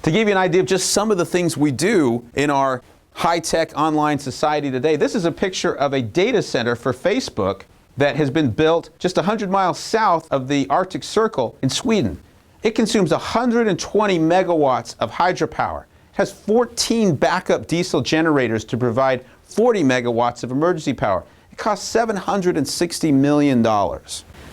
To give you an idea of just some of the things we do in our high-tech online society today, this is a picture of a data center for Facebook that has been built just 100 miles south of the Arctic Circle in Sweden. It consumes 120 megawatts of hydropower. It has 14 backup diesel generators to provide 40 megawatts of emergency power. It costs $760 million.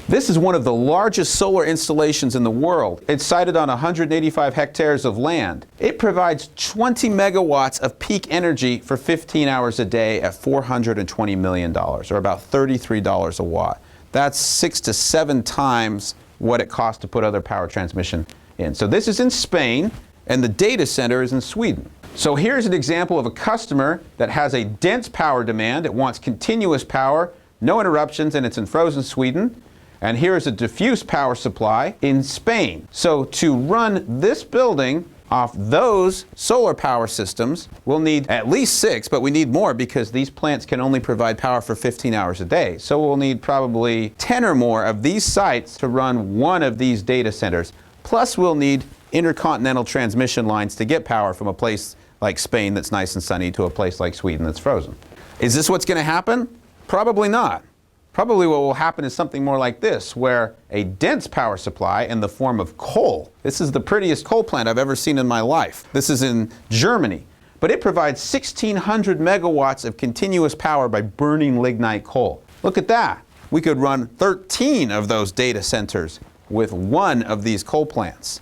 This is one of the largest solar installations in the world. It's sited on 185 hectares of land. It provides 20 megawatts of peak energy for 15 hours a day at $420 million, or about $33 a watt. That's 6 to 7 times what it costs to put other power transmission in. So this is in Spain, and the data center is in Sweden. So here's an example of a customer that has a dense power demand. It wants continuous power, no interruptions, and it's in frozen Sweden. And here is a diffuse power supply in Spain. So to run this building off those solar power systems, we'll need at least 6, but we need more because these plants can only provide power for 15 hours a day. So we'll need probably 10 or more of these sites to run one of these data centers. Plus we'll need intercontinental transmission lines to get power from a place like Spain that's nice and sunny to a place like Sweden that's frozen. Is this what's going to happen? Probably not. Probably what will happen is something more like this, where a dense power supply in the form of coal. This is the prettiest coal plant I've ever seen in my life. This is in Germany. But it provides 1,600 megawatts of continuous power by burning lignite coal. Look at that. We could run 13 of those data centers with one of these coal plants.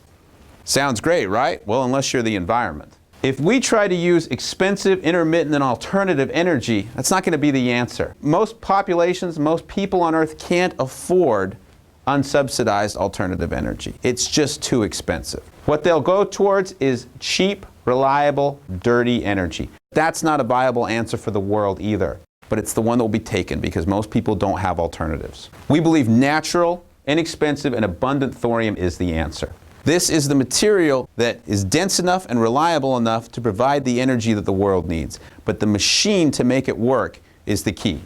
Sounds great, right? Well, unless you're the environment. If we try to use expensive, intermittent, and alternative energy, that's not going to be the answer. Most populations, most people on Earth can't afford unsubsidized alternative energy. It's just too expensive. What they'll go towards is cheap, reliable, dirty energy. That's not a viable answer for the world either, but it's the one that will be taken because most people don't have alternatives. We believe natural, inexpensive, and abundant thorium is the answer. This is the material that is dense enough and reliable enough to provide the energy that the world needs. But the machine to make it work is the key.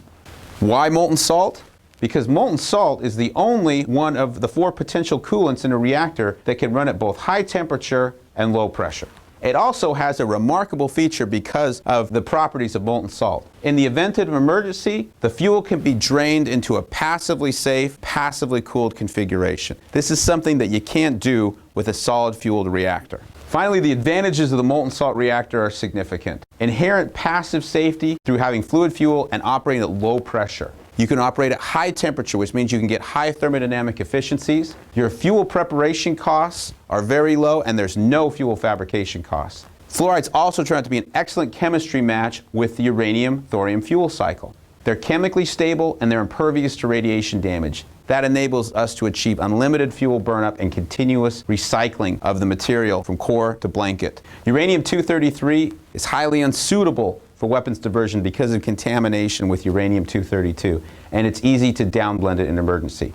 Why molten salt? Because molten salt is the only one of the 4 potential coolants in a reactor that can run at both high temperature and low pressure. It also has a remarkable feature because of the properties of molten salt. In the event of an emergency, the fuel can be drained into a passively safe, passively cooled configuration. This is something that you can't do with a solid fueled reactor. Finally, the advantages of the molten salt reactor are significant. Inherent passive safety through having fluid fuel and operating at low pressure. You can operate at high temperature, which means you can get high thermodynamic efficiencies. Your fuel preparation costs are very low, and there's no fuel fabrication costs. Fluorides also turn out to be an excellent chemistry match with the uranium-thorium fuel cycle. They're chemically stable, and they're impervious to radiation damage. That enables us to achieve unlimited fuel burnup and continuous recycling of the material from core to blanket. Uranium-233 is highly unsuitable for weapons diversion because of contamination with uranium-232, and it's easy to downblend it in emergency.